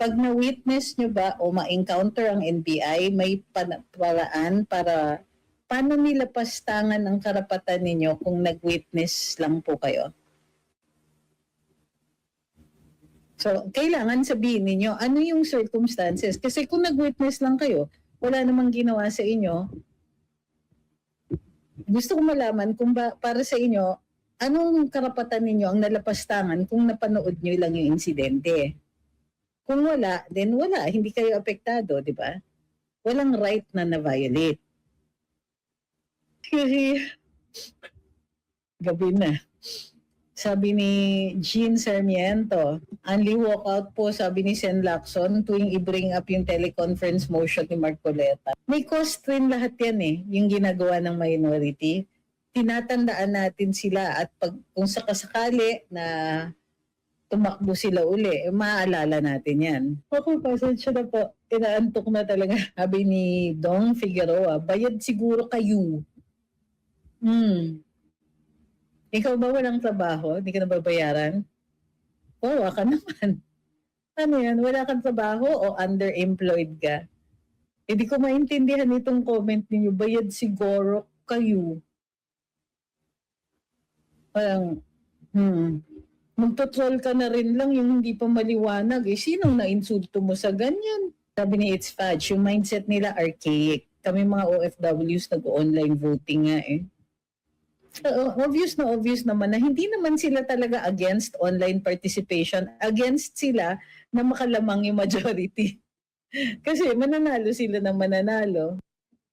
Pag na-witness nyo ba o ma-encounter ang NBI, may paraan para paano nila pastangan ang karapatan ninyo kung nag-witness lang po kayo? So, kailangan sabihin ninyo, ano yung circumstances? Kasi kung nag-witness lang kayo, wala namang ginawa sa inyo, gusto ko malaman kung para sa inyo, anong karapatan ninyo ang nalapastangan kung napanood nyo lang yung insidente? Kung wala, then wala. Hindi kayo apektado, di ba? Walang right na na-violate. Kasi, gabi na. Sabi ni Jean Sarmiento, only walkout po, sabi ni Sen Lacson, tuwing i-bring up yung teleconference motion ni Marcoleta. May cost rin lahat yan yung ginagawa ng minority. Tinatandaan natin sila at kung sakasakali na tumakbo sila uli, maaalala natin yan. Ako, pasensya na po. Inaantok na talaga. Sabi ni Dong Figueroa, bayad siguro kayo. Ikaw ba walang trabaho? Hindi ka nababayaran? Oo, ka naman. Ano yan? Wala kang trabaho o underemployed ka? Hindi ko maintindihan itong comment ninyo. Bayad siguro kayo. Parang, magtotroll ka na rin lang yung hindi pa maliwanag. Sinong na-insulto mo sa ganyan? Sabi ni It's Fudge, yung mindset nila archaic. Kami mga OFWs nag-online voting nga obvious naman na hindi naman sila talaga against online participation. Against sila na makalamang yung majority. Kasi mananalo sila ng mananalo.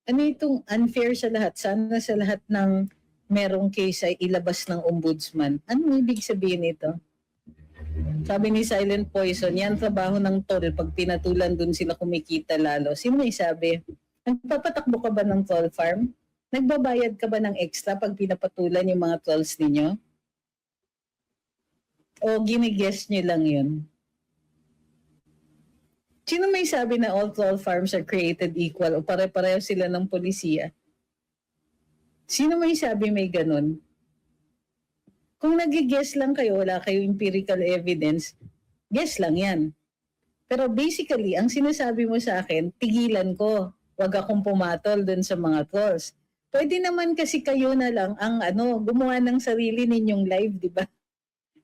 Ano itong unfair sa lahat? Sana sa lahat ng merong case ay ilabas ng ombudsman. Ano ibig sabihin ito? Sabi ni Silent Poison, yan trabaho ng toll. Pag pinatulan dun sila kumikita lalo. Sino may sabi? Nagpapatakbo ka ba ng toll farm? Nagbabayad ka ba ng extra pag pinapatulan yung mga trolls ninyo? O ginigess nyo lang yun? Sino may sabi na all troll farms are created equal o pare-pareho sila ng polisiya? Sino may sabi may ganun? Kung nag-guess lang kayo, wala kayo empirical evidence, guess lang yan. Pero basically, ang sinasabi mo sa akin, tigilan ko. Huwag akong pumatol dun sa mga trolls. Pwede naman kasi kayo na lang ang gumawa ng sarili ninyong live, di ba?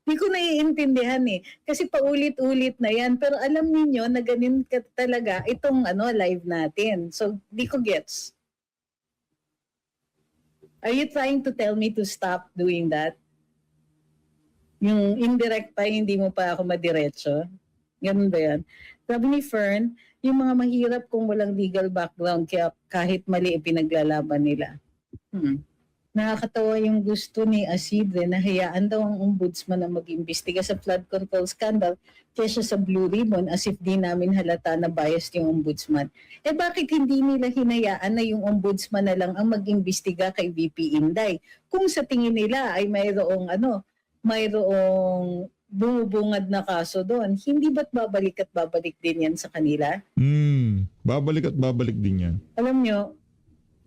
Hindi ko naiintindihan Kasi paulit-ulit na yan. Pero alam niyo na ganin talaga itong live natin. So, di ko gets. Are you trying to tell me to stop doing that? Yung indirect pa, hindi mo pa ako madiretso. Ganun ba yan? Sabi ni Fern, yung mga mahirap kung walang legal background, kaya kahit mali ipinaglalaban nila. Nakakatawa yung gusto ni Asidre na hayaan daw ang ombudsman na mag-imbestiga sa flood control scandal kaysa sa Blue Ribbon as if di namin halata na biased yung ombudsman. Eh bakit hindi nila hinayaan na yung ombudsman na lang ang mag-imbestiga kay VP Inday? Kung sa tingin nila ay mayroong bumubungad na kaso doon, hindi ba't babalik at babalik din yan sa kanila? Babalik at babalik din yan. Alam nyo,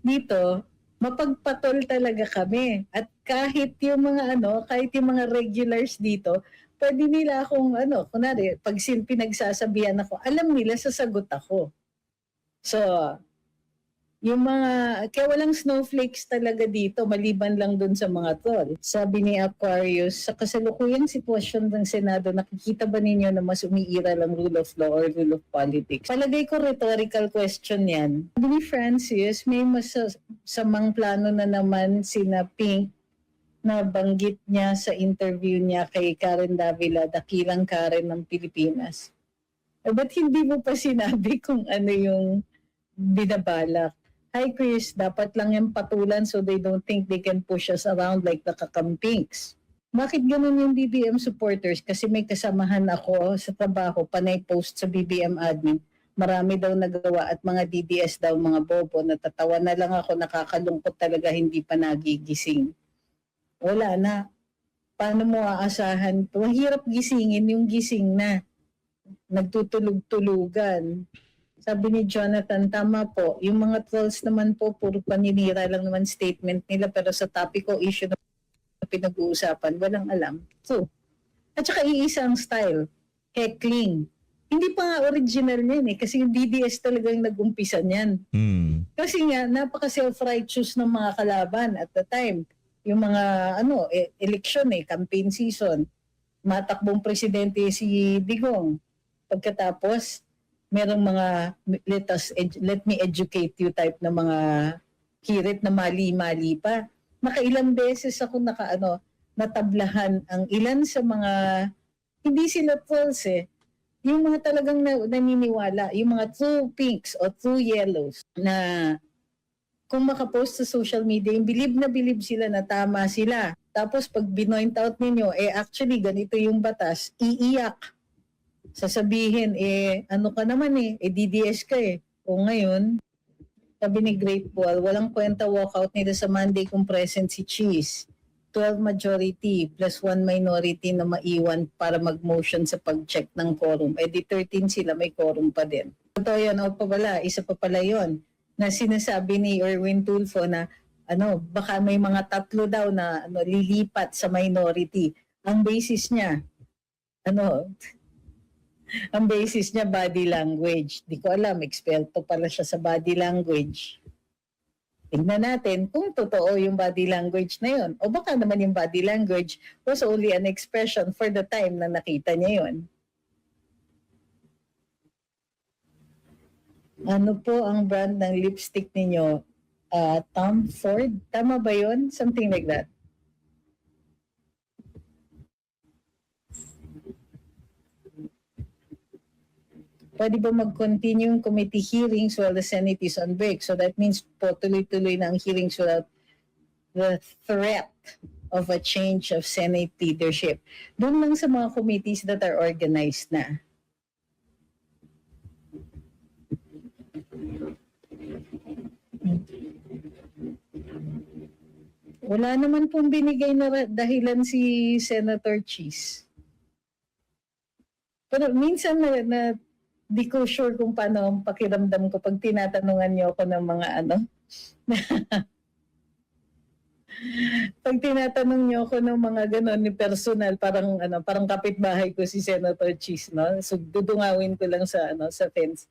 dito, mapagpatol talaga kami. At kahit yung mga regulars dito, pwede nila akong kunwari, pag pinagsasabihan ako, alam nila sasagot ako. So, yung kaya walang snowflakes talaga dito, maliban lang dun sa mga tol. Sabi ni Aquarius, sa kasalukuyang sitwasyon ng Senado, nakikita ba ninyo na mas umiira lang rule of law or rule of politics? Palagay ko rhetorical question yan. Sabi ni Francis, may masamang plano na naman sina Pink na banggit niya sa interview niya kay Karen Davila, dakilang Karen ng Pilipinas. Ba't hindi mo pa sinabi kung ano yung binabalak? Hi Chris, dapat lang yung patulan so they don't think they can push us around like the kakampinks. Bakit ganun yung BBM supporters? Kasi may kasamahan ako sa trabaho, panay post sa BBM admin. Marami daw nagawa at mga DDS daw, mga bobo. Natatawa na lang ako, nakakalungkot talaga, hindi pa nagigising. Wala na. Paano mo aasahan? Mahirap gisingin yung gising na. Nagtutulog-tulugan. Sabi ni Jonathan, tama po. Yung mga trolls naman po, puro paninira lang naman statement nila. Pero sa topic o issue na pinag-uusapan, walang alam. So, at saka iisa ang style. Heckling. Hindi pa nga original yan eh. Kasi yung DDS talagang nag-umpisa niyan. Kasi nga, napaka-self-righteous ng mga kalaban at the time. Yung mga election campaign season. Matakbong presidente si Digong. Pagkatapos, merong mga let me educate you type na mga hirit na mali-mali pa. Nakailang beses ako natablahan ang ilan sa mga, hindi sila trolls yung mga talagang naniniwala, yung mga true pinks o true yellows na kung makapost sa social media, yung bilib sila na tama sila. Tapos pag binoint out ninyo, actually ganito yung batas, iiyak. Sasabihin, ano ka naman DDS ka O ngayon, sabi ni Great Wall, walang kwenta walkout nila sa Monday kung present si Cheese. 12 majority plus 1 minority na maiwan para mag-motion sa pag-check ng quorum. Di 13 sila, may quorum pa din. Ito yan, isa pa pala yun, na sinasabi ni Erwin Tulfo na baka may mga 3 daw na lilipat sa minority. Ang basis niya, ang basis niya body language. Di ko alam, eksperto pala siya sa body language. Tingnan natin kung totoo yung body language na yun. O baka naman yung body language was only an expression for the time na nakita niya yun. Ano po ang brand ng lipstick ninyo? Tom Ford? Tama ba yun? Something like that. Pwede ba mag-continue yung committee hearings while the Senate is on break? So that means po tuloy-tuloy na ang hearings without the threat of a change of Senate leadership. Doon lang sa mga committees that are organized na. Wala naman pong binigay na dahilan si Senator Cheese. Pero minsan na di ko sure kung paano ang pakiramdam ko pag tinatanungan niyo ako ng mga pag tinatanong niyo ako ng mga ganon ni personal, parang kapitbahay ko si Senator Cheese, no? So dudungawin ko lang sa fence.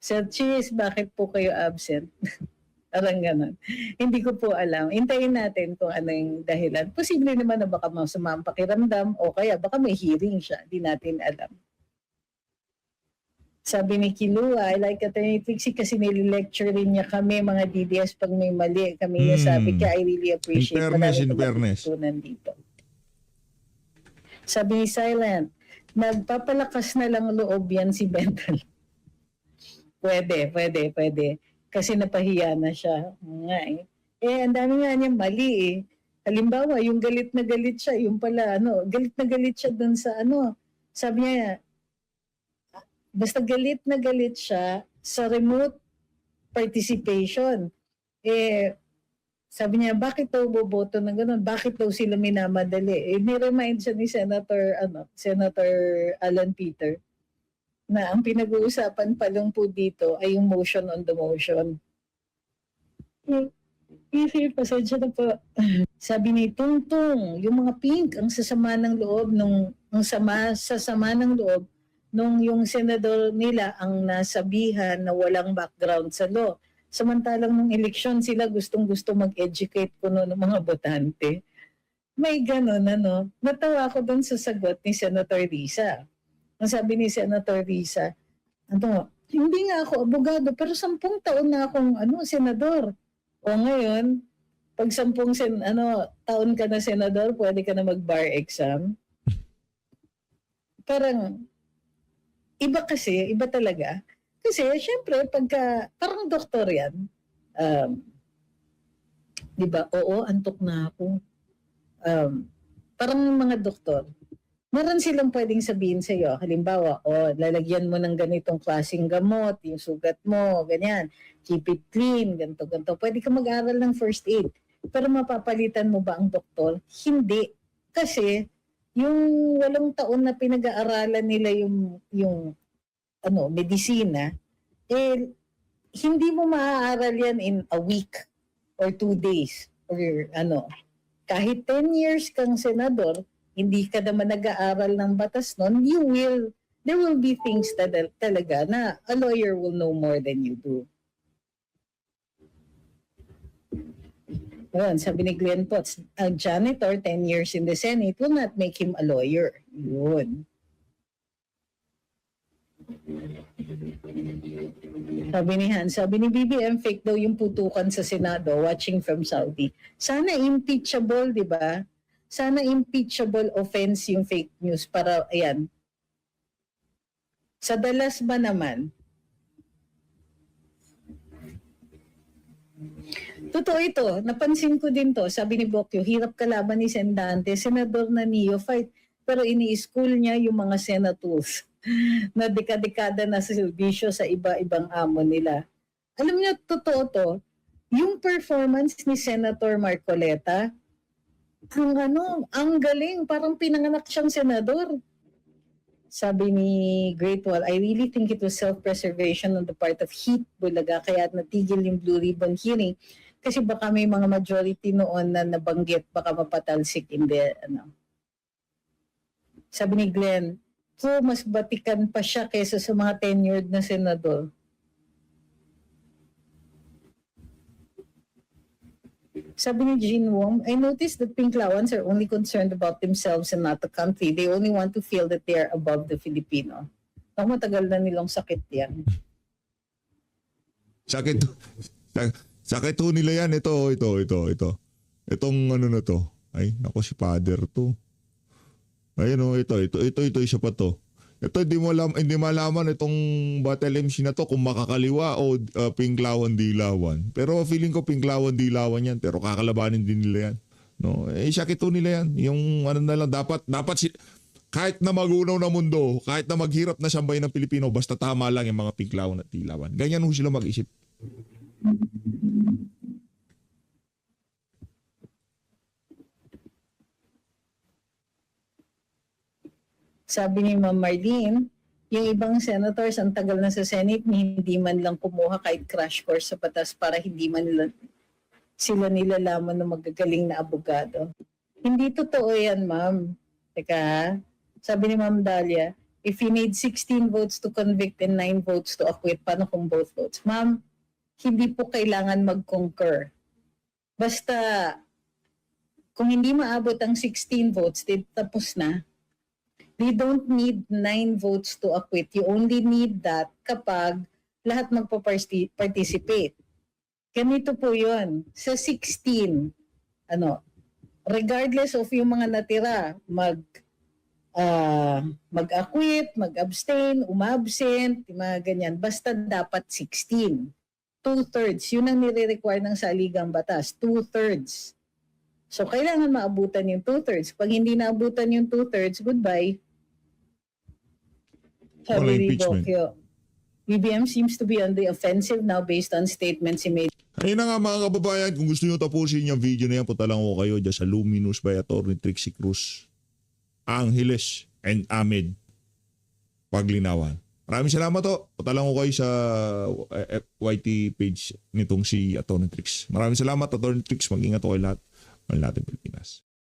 Sir Cheese, bakit po kayo absent? Parang ganon. Hindi ko po alam. Hintayin natin kung ano yung dahilan. Posible naman na baka masama ang pakiramdam o kaya baka may hearing siya. Di natin alam. Sabi ni Kilua, I like Attorney Trixie kasi nililecture rin niya kami, mga DDS, pag may mali. Kami niya sabi, kaya I really appreciate. In fairness. Dito. Sabi ni Silent, nagpapalakas na lang loob yan si Bental. Pwede. Kasi napahiya na siya. Nga eh. Ang dami nga niya mali eh. Halimbawa, yung galit na galit siya, yung pala, galit na galit siya dun sa sabi niya, basta galit na galit siya sa remote participation. Sabi niya, bakit daw boboto ng ganun? Bakit daw sila minamadali? Ni-remind siya ni Senator Alan Peter na ang pinag-uusapan pa lang po dito ay yung motion on the motion. Easy, pasensya na po. Sabi ni Tungtung, yung mga pink, ang sasama ng loob, sasama ng loob, nung yung senador nila ang nasabihan na walang background sa law. Samantalang nung eleksyon sila gustong-gusto mag-educate kuno ng mga botante. May ganun, Natawa ako dun sa sagot ni Senator Risa. Ang sabi ni Senator Risa, hindi nga ako abogado, pero 10 taon na akong senador. O ngayon, pag 10 taon ka na senador, pwede ka na mag-bar exam. Parang, iba talaga. Kasi, syempre, parang doktor yan, di ba, oo, antok na ako. Parang mga doktor, meron silang pwedeng sabihin sa iyo, halimbawa, lalagyan mo ng ganitong klaseng gamot, yung sugat mo, ganyan, keep it clean, ganito. Pwede ka mag-aral ng first aid. Pero mapapalitan mo ba ang doktor? Hindi. Kasi, yung 8 taon na pinag-aaralan nila yung medisina, hindi mo maaaral yan in a week or 2 days. Or kahit 10 years kang senador, hindi ka naman nag-aaral ng batas nun, there will be things talaga na a lawyer will know more than you do. Ayan, sabi ni Glenn Potts, a janitor 10 years in the Senate will not make him a lawyer. Yun. Sabi ni Hans, sabi ni BBM, fake daw yung putukan sa Senado watching from Saudi. Sana impeachable, di ba? Sana impeachable offense yung fake news para, ayan. Sa dalas ba naman? Totoo ito. Napansin ko din to. Sabi ni Bokyo, hirap kalaban ni Sendante, senador na neophyte, pero ini-school niya yung mga senators na dekada-dekada na servisyo sa iba-ibang amo nila. Alam niyo, totoo to. Yung performance ni Senator Marcoleta, ang galing, parang pinanganak siyang senador. Sabi ni Great Wall, I really think it was self-preservation on the part of Heat Bulaga, kaya natigil yung Blue Ribbon hearing. Kasi baka may mga majority noon na nabanggit, baka mapatalsik in the, Sabi ni Glenn, mas batikan pa siya kaysa sa mga tenured na senador. Sabi ni Jean Wong, I noticed that Pinklawans are only concerned about themselves and not the country. They only want to feel that they are above the Filipino. Matagal na nilang sakit yan. Sakit ho nila yan. Ito. Itong na to. Ay, nako si father to. Ayun ito isa pa to. Ito hindi malaman itong Battle MC na to kung makakaliwa o Pinklawan Dilawan. Pero feeling ko Pinklawan Dilawan yan, pero kakalabanin din nila yan. No, sakit ho nila yan. Yung na lang dapat kahit na magunaw na mundo, kahit na maghirap na sambay ng Pilipino, basta tama lang yung mga Pinklawan at Dilawan. Ganyan ho sila mag-isip. Sabi ni Ma'am Marlene, yung ibang senators ang tagal na sa Senate, hindi man lang kumuha kahit crash course sa batas para hindi man sila nilalaman ng magagaling na abogado. Hindi totoo yan, ma'am. Teka, sabi ni Ma'am Dalia, if you need 16 votes to convict and 9 votes to acquit, paano kung both votes? Ma'am, hindi po kailangan mag-concur. Basta, kung hindi maabot ang 16 votes, tapos na. They don't need 9 votes to acquit. You only need that kapag lahat magpa-participate. Ganito po yun. Sa 16, regardless of yung mga natira, mag-acquit, mag-abstain, umabsent, yung mga ganyan. Basta dapat 16. 2/3. Yun ang nire-require ng saligang batas. 2/3. So, kailangan maabutan yung 2/3. Pag hindi naabutan yung 2/3, goodbye. Walang Sabi ni impeachment. Bokyo. BBM seems to be on the offensive now based on statements he made. Ayun na nga mga kababayan, kung gusto nyo tapusin yung video na yan, punta lang ko kayo dyan sa Luminous by Atty. Trixie Cruz, Angeles, and Ahmed Paglinawan. Maraming salamat to. Punta lang ko kayo sa FYT page nitong si Atty. Trix. Maraming salamat, Atty. Trix. Mag-ingat ko kayo lahat. Mahal natin Pilipinas.